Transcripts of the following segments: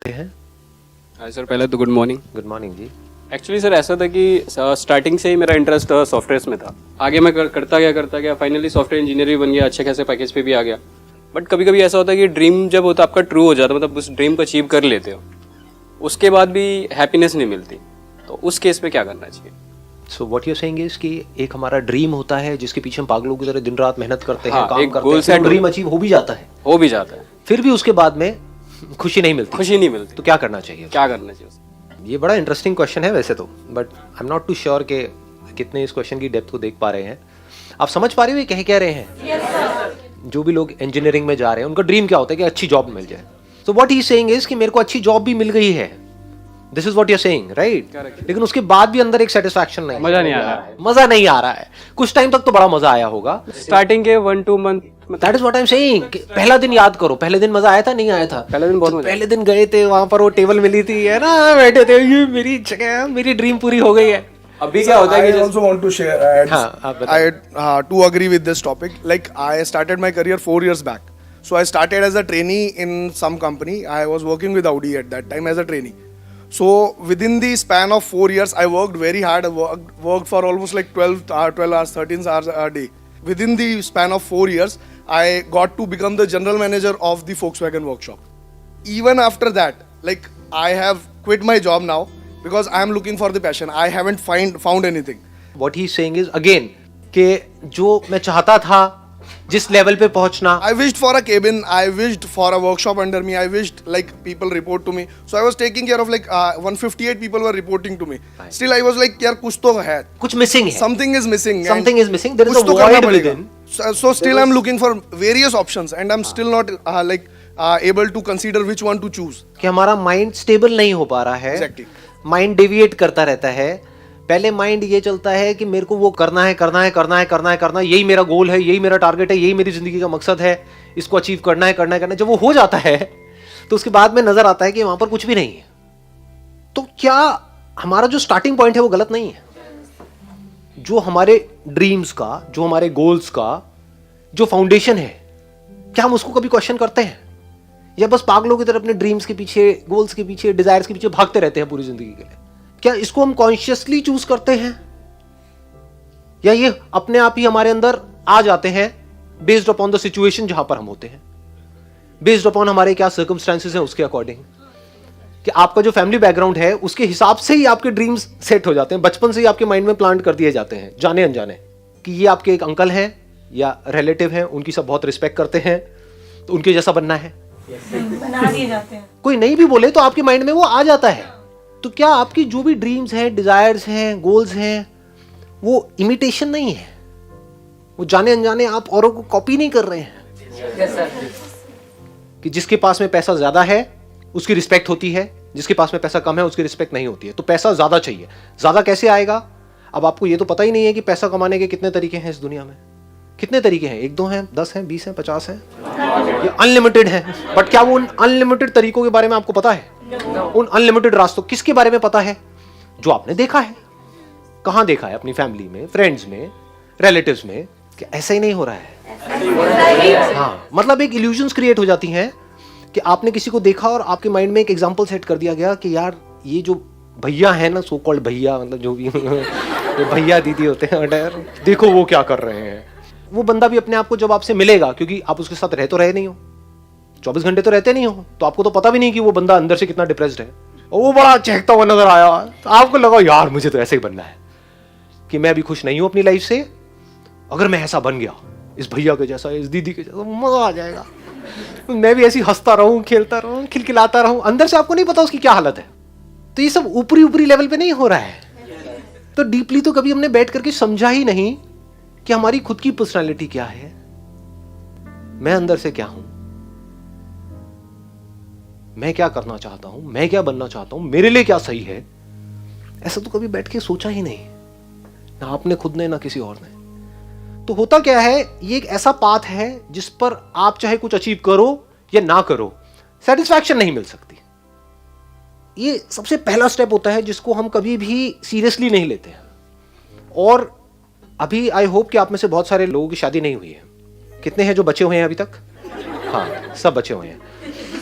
हैं। Hi sir, पहले तो गुड मॉर्निंग। गुड मॉर्निंग जी। एक्चुअली सर ऐसा था कि स्टार्टिंग से ही मेरा इंटरेस्ट सॉफ्टवेयर में था। आगे मैं करता गया फाइनली सॉफ्टवेयर इंजीनियर भी बन गया, अच्छे खासे पैकेज पे भी आ गया। बट कभी कभी ऐसा होता है कि ड्रीम जब होता है आपका ट्रू हो जाता है, मतलब उस ड्रीम को अचीव कर लेते हो, उसके बाद भी हैप्पीनेस नहीं मिलती, तो उस केस पे क्या करना चाहिए? So what you saying is कि एक हमारा ड्रीम होता है जिसके पीछे हम पागलों की तरह दिन रात मेहनत करते हैं, काम एक करते goal हैं, set ड्रीम अचीव हो भी जाता है, फिर भी उसके बाद में खुशी नहीं मिलती, तो क्या करना चाहिए? क्या करना चाहिए? ये बड़ा इंटरेस्टिंग क्वेश्चन है वैसे तो, but I am not too sure कि कितने इस क्वेश्चन की डेप्थ को देख पा रहे हैं। आप समझ पा रहे हो ये कह रहे हैं? yes, जो भी लोग इंजीनियरिंग में जा रहे हैं उनका ड्रीम क्या होता है कि अच्छी जॉब मिल जाए। So what he saying is कि मेरे को अच्छी जॉब भी मिल गई है, this is what you are saying, right? लेकिन उसके बाद भी अंदर एक सेटिस्फैक्शन नहीं, मजा नहीं आ रहा है। कुछ टाइम तक तो बड़ा मजा आया होगा, स्टार्टिंग के 1-2 month. That is what I am saying. पहला दिन याद करो, पहले दिन मजा आया था नहीं आया था? पहले दिन बहुत मजा। पहले दिन गए थे, वहां पर वो टेबल मिली थी, है ना, बैठे थे, ये मेरी जगह है, मेरी ड्रीम पूरी हो गई है। अभी क्या होता है कि I also want to share. To agree with this topic. Like I started my career 4 years back. So I started as a trainee in some company. I was working with Audi at that time as a trainee. So within the span of 4 years, I worked very hard. I worked for almost like 12 hours, 13 hours a day. Within the span of 4 years, I got to become the general manager of the Volkswagen workshop. Even after that, like I have quit my job now because I am looking for the passion. I haven't found anything. What he is saying is again कि जो मैं चाहता था जिस level पे पहुंचना, I wished for a cabin. I wished for a workshop under me. I wished like people report to me. So I was taking care of like 158 people were reporting to me. Still I was like यार कुछ तो है, कुछ missing है, something is missing. something is missing. There is कुछ a तो करना void पड़ेगा. within. So still I'm looking for various options and I'm still not able to consider which one to choose. कि हमारा माइंड स्टेबल नहीं हो पा रहा है, Exactly. माइंड डेविएट करता रहता है। पहले माइंड ये चलता है कि मेरे को वो करना है, यही मेरा गोल है, यही मेरा टारगेट है, यही मेरी जिंदगी का मकसद है, इसको अचीव करना है। जब वो हो जाता है तो उसके बाद में नजर आता है कि वहां पर कुछ भी नहीं है। तो क्या हमारा जो स्टार्टिंग पॉइंट है वो गलत नहीं है? जो हमारे ड्रीम्स का, जो हमारे गोल्स का जो फाउंडेशन है, क्या हम उसको कभी क्वेश्चन करते हैं, या बस पागलों की तरह अपने ड्रीम्स के पीछे, गोल्स के पीछे, डिजायर्स के पीछे भागते रहते हैं पूरी जिंदगी के लिए? क्या इसको हम कॉन्शियसली चूज करते हैं, या ये अपने आप ही हमारे अंदर आ जाते हैं बेस्ड अपॉन द सिचुएशन जहां पर हम होते हैं, बेस्ड अपॉन हमारे क्या सर्कमस्टेंसेस हैं उसके अकॉर्डिंग? कि आपका जो फैमिली बैकग्राउंड है उसके हिसाब से ही आपके ड्रीम्स सेट हो जाते हैं, बचपन से ही आपके माइंड में प्लांट कर दिए जाते हैं जाने अनजाने, कि ये आपके एक अंकल हैं या रिलेटिव हैं, उनकी सब बहुत रिस्पेक्ट करते हैं, तो उनके जैसा बनना है, बना दिए जाते हैं। कोई नहीं भी बोले तो आपके माइंड में वो आ जाता है। तो क्या आपकी जो भी ड्रीम्स हैं, डिजायर्स हैं, गोल्स हैं, वो इमिटेशन नहीं है, वो जाने अनजाने आप औरों को कॉपी नहीं कर रहे हैं? कि जिसके पास में पैसा ज्यादा है उसकी रिस्पेक्ट होती है, जिसके पास में पैसा कम है उसकी रिस्पेक्ट नहीं होती है। तो पैसा ज्यादा चाहिए, ज्यादा कैसे आएगा? अब आपको ये तो पता ही नहीं है कि पैसा कमाने के कितने तरीके हैं इस दुनिया में। कितने तरीके हैं? 1-2 हैं, 10 हैं, 20 हैं, 50 हैं, ये अनलिमिटेड है। बट क्या वो उन अनलिमिटेड तरीकों के बारे में आपको पता है? उन अनलिमिटेड रास्तों किसके बारे में पता है? जो आपने देखा है। कहां देखा है? अपनी फैमिली में, फ्रेंड्स में, रिलेटिव्स में। कि ऐसा ही नहीं हो रहा है। हाँ, मतलब एक इल्यूजन्स क्रिएट हो जाती हैं कि आपने किसी को देखा और आपके माइंड में एक एग्जांपल सेट कर दिया गया कि यार ये जो भैया है ना, सो कॉल्ड भैया, मतलब जो भी भैया दीदी होते हैं, देखो वो क्या कर रहे हैं। वो बंदा भी अपने आप को जब आपसे मिलेगा, क्योंकि आप उसके साथ रह तो रहे नहीं हो, 24 घंटे तो रहते नहीं हो, तो आपको तो पता भी नहीं कि वो बंदा अंदर से कितना डिप्रेस्ड है। और वो बड़ा चहकता हुआ नजर आया, तो आपको लगा यार मुझे तो ऐसे ही बनना है, कि मैं अभी खुश नहीं हूं अपनी लाइफ से, अगर मैं ऐसा बन गया इस भैया के जैसा, इस दीदी के जैसा, मजा आ जाएगा, मैं भी ऐसी हंसता रहूं, खेलता रहूं, खिलखिलाता रहूं। अंदर से आपको नहीं पता उसकी क्या हालत है। तो ये सब ऊपरी ऊपरी लेवल पे नहीं हो रहा है। तो डीपली तो कभी हमने बैठ करके समझा ही नहीं कि हमारी खुद की पर्सनालिटी क्या है, मैं अंदर से क्या हूं, मैं क्या करना चाहता हूं, मैं क्या बनना चाहता हूं, मेरे लिए क्या सही है। ऐसा तो कभी बैठ के सोचा ही नहीं, ना आपने खुद ने, ना किसी और ने। तो होता क्या है, ये एक ऐसा पाथ है जिस पर आप चाहे कुछ अचीव करो या ना करो, सेटिस्फैक्शन नहीं मिल सकती। ये सबसे पहला स्टेप होता है जिसको हम कभी भी सीरियसली नहीं लेते हैं। और अभी आई होप कि आप में से बहुत सारे लोगों की शादी नहीं हुई है। कितने हैं जो बचे हुए हैं अभी तक? हाँ, सब बचे हुए हैं।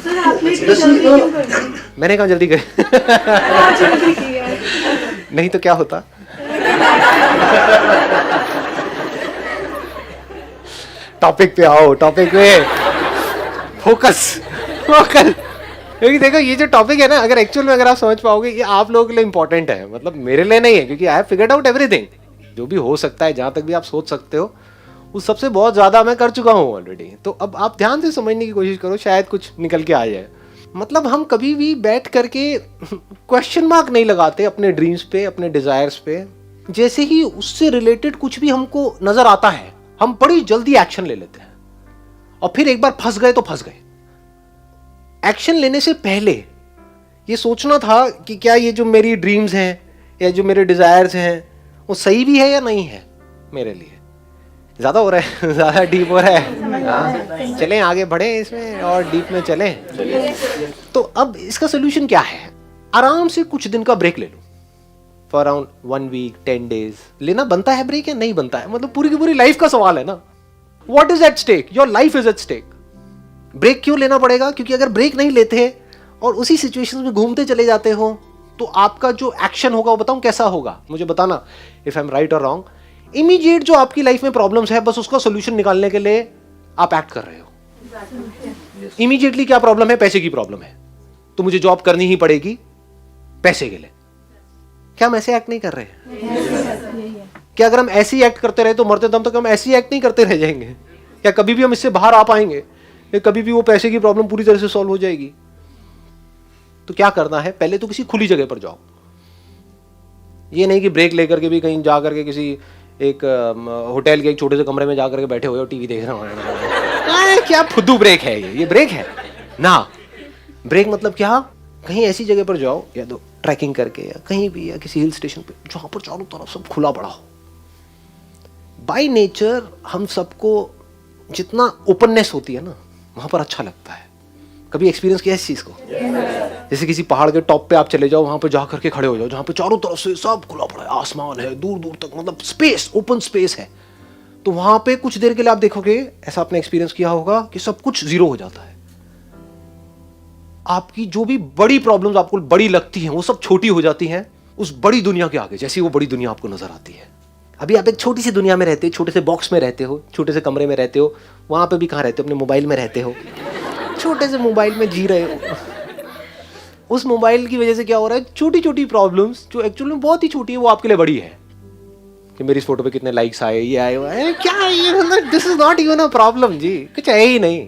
सर आपने इतनी जल्दी क्यों कर दी? मैंने कहा जल्दी कर बहुत जल्दी किया है। नहीं तो क्या होता। टॉपिक पे आओ, टॉपिक पे फोकस फोकस। क्योंकि देखो ये जो टॉपिक है ना, अगर एक्चुअल में अगर आप समझ पाओगे, ये आप लोगों के लिए इंपॉर्टेंट है, मतलब मेरे लिए नहीं है, क्योंकि I have figured out everything. जो भी हो सकता है, जहां तक भी आप सोच सकते हो, उस सबसे बहुत ज्यादा मैं कर चुका हूँ ऑलरेडी। तो अब आप ध्यान से समझने की कोशिश करो, शायद कुछ निकल के आ जाए। मतलब हम कभी भी बैठ करके क्वेश्चन मार्क नहीं लगाते अपने ड्रीम्स पे, अपने डिजायर्स पे। जैसे ही उससे रिलेटेड कुछ भी हमको नजर आता है, हम बड़ी जल्दी एक्शन ले लेते हैं, और फिर एक बार फंस गए तो फंस गए। एक्शन लेने से पहले ये सोचना था कि क्या ये जो मेरी ड्रीम्स हैं या जो मेरे डिजायर्स हैं वो सही भी है या नहीं है मेरे लिए। ज्यादा हो रहा है, ज्यादा डीप हो रहा है। हाँ, चलें आगे बढ़े इसमें और डीप में चलें। तो अब इसका सोल्यूशन क्या है? आराम से कुछ दिन का ब्रेक ले लो, फॉर अराउंड 1 वीक 10 डेज। लेना बनता है ब्रेक या नहीं बनता है, मतलब पूरी की पूरी लाइफ का सवाल है ना। What is at stake? Your life is at stake. Break क्यों लेना पड़ेगा? क्योंकि अगर ब्रेक नहीं लेते और उसी सिचुएशन में घूमते चले जाते हो, तो आपका जो एक्शन होगा वो बताऊं कैसा होगा, मुझे बताना इफ आई एम राइट और रॉन्ग। इमीडिएट जो आपकी लाइफ में प्रॉब्लम्स है, बस उसका सोल्यूशन निकालने के लिए आप एक्ट कर रहे हो। इमीडिएटली क्या प्रॉब्लम है? पैसे की प्रॉब्लम है, तो मुझे जॉब करनी ही पड़ेगी पैसे के लिए। क्या हम ऐसे एक्ट नहीं कर रहे हैं? क्या अगर हम ऐसे ही एक्ट करते रहे तो मरते दम तक हम ऐसे ही एक्ट नहीं करते रह जाएंगे? क्या कभी भी हम इससे बाहर आ पाएंगे? या कभी भी वो पैसे की प्रॉब्लम पूरी तरह से सॉल्व हो जाएगी? तो क्या करना है? पहले तो किसी खुली जगह पर जाओ। ये नहीं कि ब्रेक लेकर के भी कहीं जा करके किसी एक होटल के एक छोटे से कमरे में जा करके बैठे हुए हो, टीवी देख रहे हो। क्या फुद्दू ब्रेक है ये ब्रेक है ना। ब्रेक मतलब क्या? कहीं ऐसी जगह पर जाओ, या तो ट्रैकिंग करके या कहीं भी, या किसी हिल स्टेशन पे जहां पर चारों तरफ सब खुला पड़ा हो। बाय नेचर हम सबको जितना ओपननेस होती है ना, वहां पर अच्छा लगता है। कभी एक्सपीरियंस किया इस चीज को? जैसे किसी पहाड़ के टॉप पे आप चले जाओ, वहां पे जा करके खड़े हो जाओ, जहां पे चारों तरफ से सब खुला पड़ा है, आसमान है दूर दूर तक, मतलब स्पेस, ओपन स्पेस है। तो वहां पे कुछ देर के लिए आप देखोगे, ऐसा आपने एक्सपीरियंस किया होगा कि सब कुछ जीरो हो जाता है। आपकी जो भी बड़ी प्रॉब्लम्स आपको बड़ी लगती हैं, वो सब छोटी हो जाती हैं उस बड़ी दुनिया के आगे, जैसी वो बड़ी दुनिया आपको नजर आती है। अभी आप एक छोटी सी दुनिया में रहते हो, छोटे से बॉक्स में रहते हो, छोटे से कमरे में रहते हो। वहां पे भी कहाँ रहते हो? अपने मोबाइल में रहते हो, छोटे से मोबाइल में जी रहे हो। उस मोबाइल की वजह से क्या हो रहा है? छोटी छोटी प्रॉब्लम्स जो एक्चुअली में बहुत ही छोटी है, वो आपके लिए बड़ी है। कि मेरी इस फोटो पे कितने लाइक्स आए, ये आए, वो क्या है ये? This is not even a problem जी, कुछ है ही नहीं।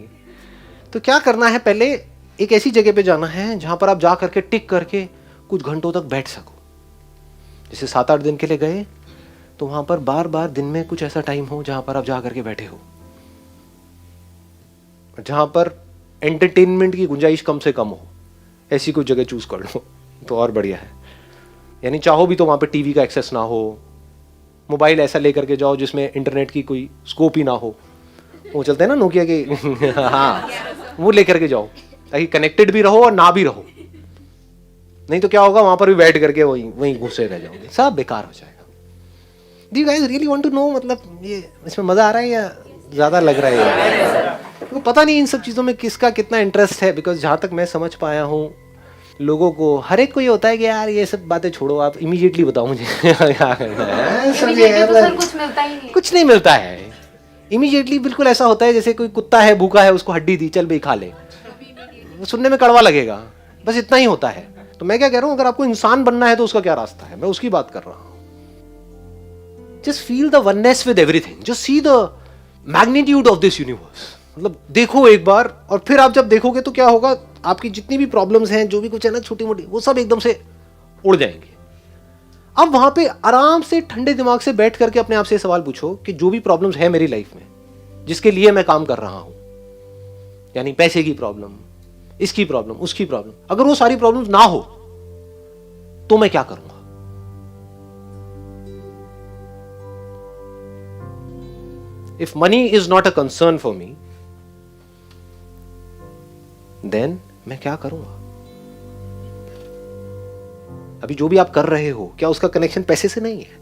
तो क्या करना है? पहले एक ऐसी जगह पे जाना है जहां पर आप जा करके टिक करके कुछ घंटों तक बैठ सको। जैसे 7-8 दिन के लिए गए, तो वहां पर बार बार दिन में कुछ ऐसा टाइम हो जहां पर आप जा करके बैठे हो, जहां पर एंटरटेनमेंट की गुंजाइश कम से कम हो। ऐसी कोई जगह चूज कर लो तो और बढ़िया है। यानी चाहो भी तो वहां पे टीवी का एक्सेस ना हो, मोबाइल ऐसा लेकर के जाओ जिसमें इंटरनेट की कोई स्कोप ही ना हो। वो चलते हैं ना नोकिया के हाँ, वो लेकर के जाओ ताकि कनेक्टेड भी रहो और ना भी रहो। नहीं तो क्या होगा? वहां पर भी बैठ करके वहीं घुसे रह जाओगे, सब बेकार हो जाएगा। Do you guys really want to know, मतलब ये इसमें मजा आ रहा है या ज्यादा लग रहा है? तो पता नहीं इन सब चीजों में किसका कितना इंटरेस्ट है, बिकॉज जहां तक मैं समझ पाया हूँ, लोगों को हर एक को ये होता है कि यार ये सब बातें छोड़ो, आप इमीडिएटली बताओ मुझे क्या करना है। कुछ मिलता ही नहीं, कुछ नहीं मिलता है इमीडिएटली। बिल्कुल ऐसा होता है जैसे कोई कुत्ता है, भूखा है, उसको हड्डी दी, चल भाई खा ले। सुनने में कड़वा लगेगा, बस इतना ही होता है। तो मैं क्या कह रहा हूं, अगर आपको इंसान बनना है तो उसका क्या रास्ता है, मैं उसकी बात कर रहा हूं। Just feel the oneness with everything, just see the magnitude of this universe. मतलब देखो एक बार, और फिर आप जब देखोगे तो क्या होगा, आपकी जितनी भी प्रॉब्लम्स हैं, जो भी कुछ है ना छोटी मोटी, वो सब एकदम से उड़ जाएंगे। अब वहां पे आराम से ठंडे दिमाग से बैठ करके अपने आप से सवाल पूछो कि जो भी प्रॉब्लम्स है मेरी लाइफ में, जिसके लिए मैं काम कर रहा हूं, यानी पैसे की प्रॉब्लम, इसकी प्रॉब्लम, उसकी प्रॉब्लम, अगर वो सारी प्रॉब्लम्स ना हो तो मैं क्या करूंगा? If money is not a concern for me, then मैं क्या करूंगा? अभी जो भी आप कर रहे हो, क्या उसका कनेक्शन पैसे से नहीं है?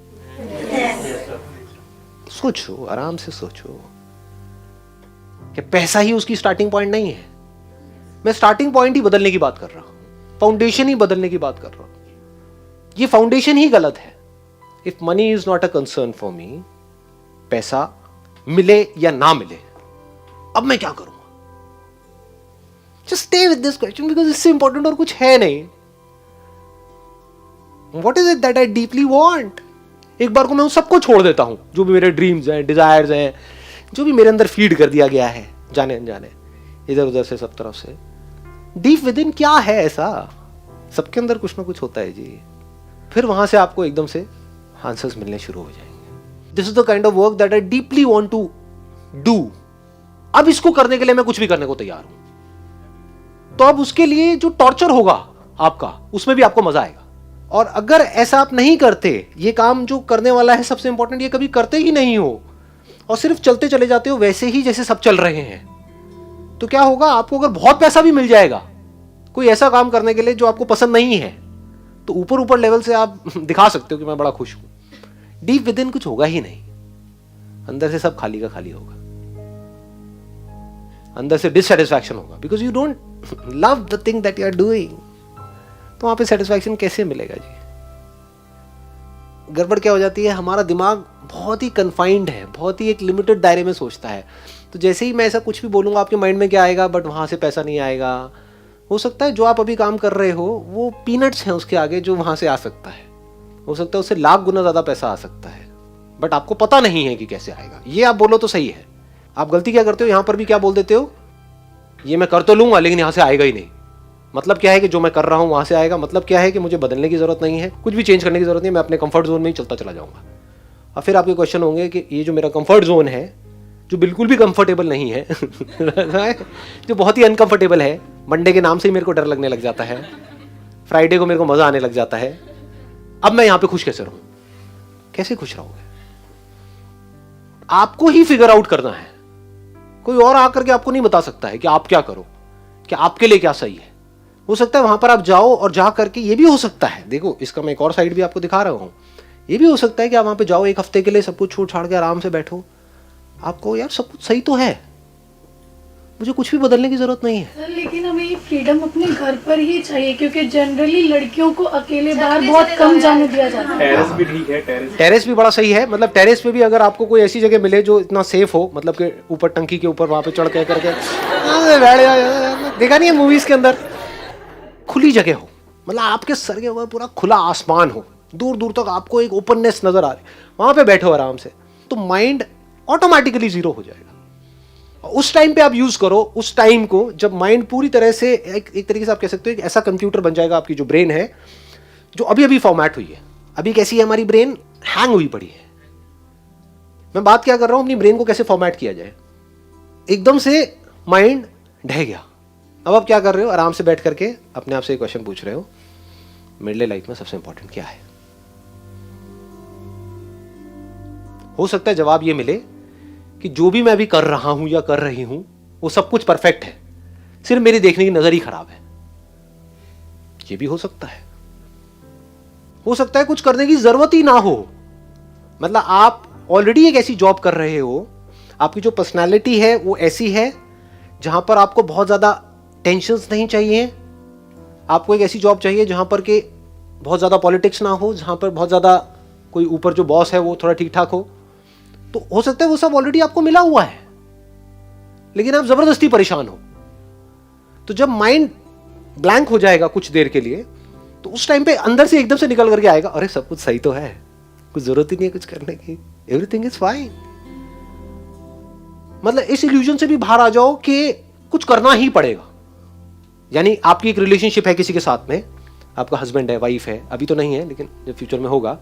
सोचो, आराम से सोचो कि पैसा ही उसकी स्टार्टिंग पॉइंट नहीं है। मैं स्टार्टिंग पॉइंट ही बदलने की बात कर रहा हूं, फाउंडेशन ही बदलने की बात कर रहा हूं। ये फाउंडेशन ही गलत है। If money is not a concern for me, पैसा मिले या ना मिले, अब मैं क्या करूंगा? Just stay with this question because इससे इंपॉर्टेंट और कुछ है नहीं। What is it that I deeply want? एक बार को मैं उन सबको छोड़ देता हूं, जो भी मेरे ड्रीम्स हैं, डिजायर्स हैं, जो भी मेरे अंदर फीड कर दिया गया है जाने अनजाने, इधर उधर से, सब तरफ से। डीप विद इन क्या है ऐसा? सबके अंदर कुछ ना कुछ होता है जी। फिर वहां से आपको एकदम से आंसर्स मिलने शुरू हो जाएंगे। This is the kind of work that I deeply want to do. अब इसको करने के लिए मैं कुछ भी करने को तैयार हूं। तो अब उसके लिए जो टॉर्चर होगा आपका, उसमें भी आपको मजा आएगा। और अगर ऐसा आप नहीं करते, ये काम जो करने वाला है सबसे इंपॉर्टेंट, ये कभी करते ही नहीं हो और सिर्फ चलते चले जाते हो वैसे ही जैसे सब चल रहे हैं, तो क्या होगा? आपको अगर बहुत पैसा भी मिल जाएगा कोई ऐसा काम करने के लिए जो आपको पसंद नहीं है, तो ऊपर ऊपर लेवल से आप दिखा सकते हो कि मैं बड़ा खुश हूं। डीप विद इन कुछ होगा ही नहीं। अंदर से सब खाली का खाली होगा। अंदर से डिससैटिस्फैक्शन होगा because you don't love the thing that you are doing. तो वहां पे सेटिस्फैक्शन कैसे मिलेगा जी? गड़बड़ क्या हो जाती है, हमारा दिमाग बहुत ही कन्फाइंड है, बहुत ही एक लिमिटेड दायरे में सोचता है। तो जैसे ही मैं ऐसा कुछ भी बोलूंगा, आपके माइंड में क्या आएगा? बट वहां से पैसा नहीं आएगा। हो सकता है जो आप अभी काम कर रहे हो वो पीनट्स हैं उसके आगे जो वहां से आ सकता है। हो सकता है उससे लाख गुना ज्यादा पैसा आ सकता है, बट आपको पता नहीं है कि कैसे आएगा। ये आप बोलो तो सही है। आप गलती क्या करते हो, यहां पर भी क्या बोल देते हो? ये मैं कर तो लूंगा लेकिन यहां से आएगा ही नहीं। मतलब क्या है कि जो मैं कर रहा हूं वहां से आएगा। मतलब क्या है कि मुझे बदलने की जरूरत नहीं है, कुछ भी चेंज करने की जरूरत नहीं, मैं अपने कंफर्ट जोन में ही चलता चला जाऊंगा। और फिर आपके क्वेश्चन होंगे कि ये जो मेरा कंफर्ट जोन है, जो बिल्कुल भी कंफर्टेबल नहीं है जो बहुत ही अनकंफर्टेबल है, मंडे के नाम से ही मेरे को डर लगने लग जाता है, फ्राइडे को मेरे को मजा आने लग जाता है, अब मैं यहां पे खुश कैसे रहूं? कैसे खुश रहोगे? आपको ही फिगर आउट करना है। कोई और आकर के आपको नहीं बता सकता है कि आप क्या करो, कि आपके लिए क्या सही है। हो सकता है वहां पर आप जाओ और जा करके, ये भी हो सकता है, देखो इसका मैं एक और साइड भी आपको दिखा रहा हूं, ये भी हो सकता है कि आप वहां पे जाओ, एक हफ्ते के लिए सब कुछ छोड़ छाड़ के आराम से बैठो, आपको यार सब कुछ सही तो है, मुझे कुछ भी बदलने की जरूरत नहीं है। सर लेकिन हमें ये फ्रीडम अपने घर पर ही चाहिए, क्योंकि जनरली लड़कियों को अकेले बाहर बहुत कम जाने दिया जाता है। टेरेस भी ठीक है, टेरेस भी बड़ा सही है। मतलब टेरेस पे भी अगर आपको कोई ऐसी जगह मिले जो इतना सेफ हो, मतलब कि ऊपर टंकी के ऊपर वहां पे चढ़ के करके देखा नहीं है मूवीज के अंदर, खुली जगह हो, मतलब आपके सर के ऊपर पूरा खुला आसमान हो, दूर दूर तक आपको एक ओपननेस नजर आ रही, वहां पे बैठो आराम से, तो माइंड ऑटोमेटिकली जीरो हो जाएगा। उस टाइम पे आप यूज करो, उस टाइम को जब माइंड पूरी तरह से एक तरीके से आप कह सकते हो एक ऐसा कंप्यूटर बन जाएगा, आपकी जो ब्रेन है जो अभी अभी फॉर्मेट हुई है, अभी कैसी है हमारी ब्रेन, हैंग हुई पड़ी है। मैं बात क्या कर रहा हूं, अपनी ब्रेन को कैसे फॉर्मेट किया जाए। एकदम से माइंड ढह गया, अब आप क्या कर रहे हो, आराम से बैठ करके अपने आप से एक क्वेश्चन पूछ रहे हो, मेरे लिए लाइफ में सबसे इंपॉर्टेंट क्या है। हो सकता है जवाब ये मिले कि जो भी मैं अभी कर रहा हूं या कर रही हूं वो सब कुछ परफेक्ट है, सिर्फ मेरी देखने की नजर ही खराब है। ये भी हो सकता है। हो सकता है कुछ करने की जरूरत ही ना हो, मतलब आप ऑलरेडी एक ऐसी जॉब कर रहे हो, आपकी जो पर्सनालिटी है वो ऐसी है जहां पर आपको बहुत ज्यादा टेंशन्स नहीं चाहिए। आपको एक ऐसी जॉब चाहिए जहां पर के बहुत ज्यादा पॉलिटिक्स ना हो, जहां पर बहुत ज्यादा कोई ऊपर जो बॉस है वो थोड़ा ठीक ठाक हो। तो हो सकता है वो सब ऑलरेडी आपको मिला हुआ है, लेकिन आप जबरदस्ती परेशान हो। तो जब माइंड ब्लैंक हो जाएगा कुछ देर के लिए, तो उस टाइम पे अंदर से एकदम से निकल करके आएगा, अरे सब कुछ सही तो है, कुछ जरूरत ही नहीं है कुछ करने की, एवरीथिंग इज फाइन। मतलब इस इल्यूजन से भी बाहर आ जाओ कि कुछ करना ही पड़ेगा। यानी आपकी एक रिलेशनशिप है किसी के साथ में, आपका हस्बैंड है, वाइफ है, अभी तो नहीं है लेकिन जब फ्यूचर में होगा,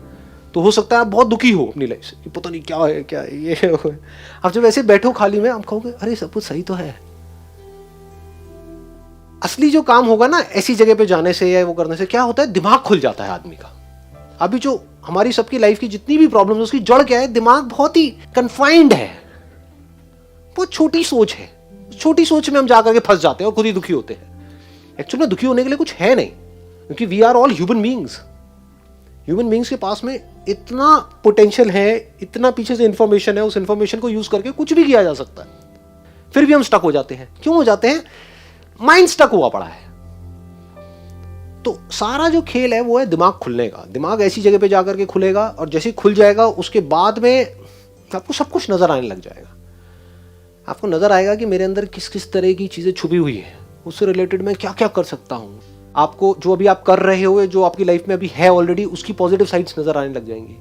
तो हो सकता है आप बहुत दुखी हो अपनी लाइफ से, पता नहीं क्या है क्या है, ये है। आप जब ऐसे बैठो खाली में, आप कहोगे अरे सब कुछ सही तो है। असली जो काम होगा ना ऐसी जगह पे जाने से या वो करने से, क्या होता है, दिमाग खुल जाता है आदमी का। अभी जो हमारी सबकी लाइफ की जितनी भी प्रॉब्लम, उसकी जड़ क्या है, दिमाग बहुत ही कन्फाइंड है, बहुत छोटी सोच है। छोटी सोच में हम जाकर के फंस जाते हैं और खुद ही दुखी होते हैं। एक्चुअली में दुखी होने के लिए कुछ है नहीं, क्योंकि we are all human beings. Human beings के पास में इतना पोटेंशियल है, इतना पीछे से इंफॉर्मेशन है, उस इंफॉर्मेशन को यूज करके कुछ भी किया जा सकता है। फिर भी हम स्टक हो जाते हैं। क्यों हो जाते हैं? माइंड स्टक हुआ पड़ा है। तो सारा जो खेल है वो है दिमाग खुलने का। दिमाग ऐसी जगह पे जाकर के खुलेगा और जैसे ही खुल जाएगा उसके बाद में आपको सब कुछ नजर आने लग जाएगा। आपको नजर आएगा कि मेरे अंदर किस किस तरह की चीजें छुपी हुई है, उससे रिलेटेड मैं क्या क्या कर सकता हूँ। आपको जो अभी आप कर रहे हो, जो आपकी लाइफ में अभी है ऑलरेडी, उसकी पॉजिटिव साइड्स नजर आने लग जाएंगी।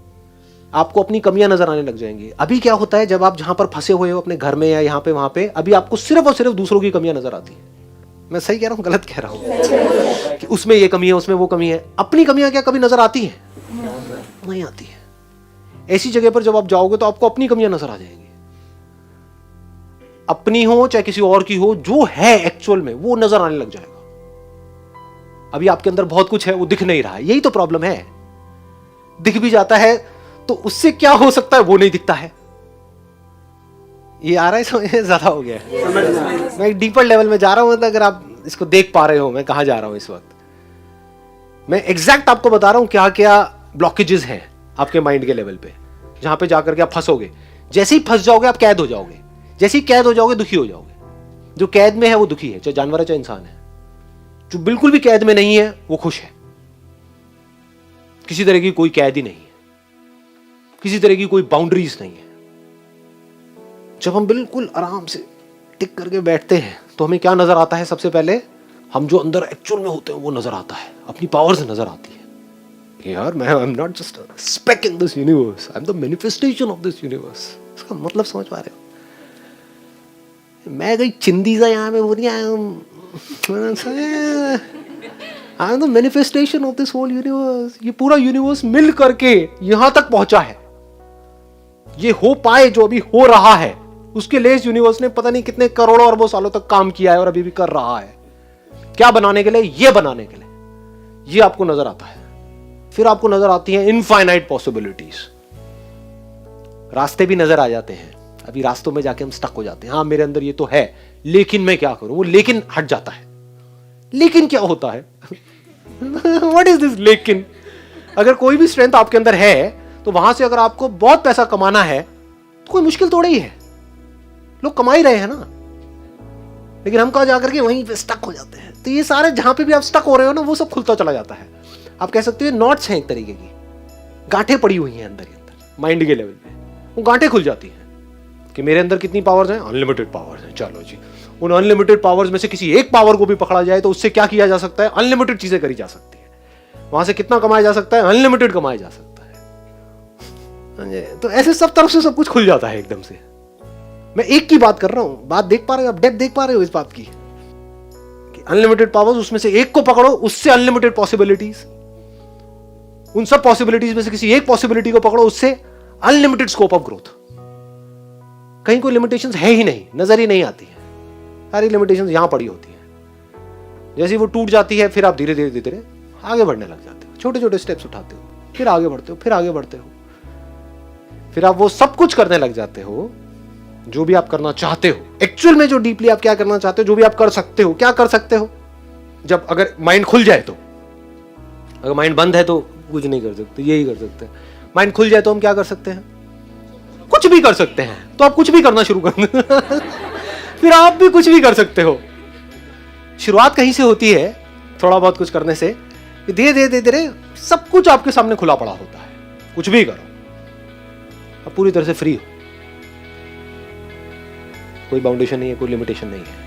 आपको अपनी कमियां नजर आने लग जाएंगी। अभी क्या होता है, जब आप जहां पर फंसे हुए हो अपने घर में या यहाँ पे वहां पे, अभी आपको सिर्फ और सिर्फ दूसरों की कमियां नजर आती है। मैं सही कह रहा हूँ, गलत कह रहा हूँ कि उसमें ये कमी है, उसमें वो कमी है। अपनी कमियां क्या कभी नजर आती है? नहीं आती है। ऐसी जगह पर जब आप जाओगे तो आपको अपनी कमियां नजर आ जाएंगी। अपनी हो चाहे किसी और की हो, जो है एक्चुअल में वो नजर आने लग जाएगा। अभी आपके अंदर बहुत कुछ है, वो दिख नहीं रहा है। यही तो प्रॉब्लम है। दिख भी जाता है तो उससे क्या हो सकता है वो नहीं दिखता है। ये आ रहा है समझ में? ज्यादा हो गया है। मैं एक डीपर लेवल में जा रहा हूं। मतलब अगर आप इसको देख पा रहे हो मैं कहां जा रहा हूं इस वक्त, मैं एग्जैक्ट आपको बता रहा हूं क्या क्या ब्लॉकेजेस हैं आपके माइंड के लेवल पे, जहां पे जाकर के आप फंसोगे। जैसे ही फंस जाओगे आप कैद हो जाओगे। जैसे ही कैद हो जाओगे दुखी हो जाओगे। जो कैद में है वो दुखी है, चाहे जानवर है चाहे इंसान है। जो बिल्कुल भी कैद में नहीं है वो खुश है। किसी तरह की कोई कैद ही नहीं है, किसी तरह की कोई बाउंड्रीज नहीं है। जब हम बिल्कुल आराम से टिक करके बैठते हैं तो हमें क्या नजर आता है? सबसे पहले हम जो अंदर एक्चुअल में होते हैं वो नजर आता है। अपनी पावर्स नजर आती है कि यार मैं आई am not just a speck in this universe, I am the manifestation of this universe. इसका मतलब समझ पा रहे हो? मैं कोई चिंदी सा यहाँ पे बोल रही I am the manifestation of this whole universe. ये पूरा यूनिवर्स मिल करके यहां तक पहुंचा है। ये हो पाए जो अभी हो रहा है, उसके लिए इस यूनिवर्स ने पता नहीं कितने करोड़ों अरबों सालों तक काम किया है और अभी भी कर रहा है। क्या बनाने के लिए? ये बनाने के लिए। ये आपको नजर आता है। फिर आपको नजर आती है इनफाइनाइट पॉसिबिलिटीज। रास्ते भी नजर आ जाते हैं। अभी रास्तों में जाके हम स्टक हो जाते हैं। हाँ मेरे अंदर ये तो है, लेकिन मैं क्या करूं? वो लेकिन हट जाता है। लेकिन क्या होता है? व्हाट इज दिस लेकिन? अगर कोई भी स्ट्रेंथ आपके अंदर है तो वहां से अगर आपको बहुत पैसा कमाना है तो कोई मुश्किल थोड़ा ही है। लोग कमा ही रहे हैं ना। लेकिन हम कहाँ जाकर के वहीं पे स्टक हो जाते हैं। तो ये सारे जहां पे भी आप स्टक हो रहे हो ना, वो सब खुलता चला जाता है। आप कह सकते हो नॉट्स हैं एक तरीके की, गांठें पड़ी हुई हैं अंदर ही अंदर माइंड के लेवल पे। वो गांठें खुल जाती हैं कि मेरे अंदर कितनी पावर्स हैं? अनलिमिटेड पावर्स हैं। चलो जी, उन अनलिमिटेड पावर्स में से किसी एक पावर को भी पकड़ा जाए तो उससे क्या किया जा सकता है? अनलिमिटेड चीजें करी जा सकती है। वहां से कितना कमाया जा सकता है? अनलिमिटेड कमाया जा सकता है। तो ऐसे सब तरफ से सब कुछ खुल जाता है एकदम से। मैं एक की बात कर रहा हूं। बात देख पा रहे हो आप? डेप्थ देख पा रहे हो इस बात की? अनलिमिटेड पावर्स, उसमें से एक को पकड़ो, उससे अनलिमिटेड पॉसिबिलिटीज। उन सब पॉसिबिलिटीज में से किसी एक पॉसिबिलिटी को पकड़ो, उससे अनलिमिटेड स्कोप ऑफ ग्रोथ। कहीं कोई लिमिटेशंस है ही नहीं, नजर ही नहीं आती है। सारी लिमिटेशंस यहां पड़ी होती है। जैसे वो टूट जाती है फिर आप धीरे धीरे धीरे आगे बढ़ने लग जाते हो। छोटे छोटे स्टेप्स उठाते हो, फिर आगे बढ़ते हो, फिर आगे बढ़ते हो। फिर आप वो सब कुछ करने लग जाते हो जो भी आप करना चाहते हो। एक्चुअल में जो डीपली आप क्या करना चाहते हो, जो भी आप कर सकते हो। क्या कर सकते हो? जब अगर माइंड खुल जाए तो। अगर माइंड बंद है तो कुछ नहीं कर सकते, यही कर सकते हैं। माइंड खुल जाए तो हम क्या कर सकते हैं? कुछ भी कर सकते हैं। तो आप कुछ भी करना शुरू कर दो। फिर आप भी कुछ भी कर सकते हो। शुरुआत कहीं से होती है, थोड़ा बहुत कुछ करने से। धीरे धीरे धीरे सब कुछ आपके सामने खुला पड़ा होता है। कुछ भी करो, आप पूरी तरह से फ्री हो। कोई बाउंडेशन नहीं है, कोई लिमिटेशन नहीं है।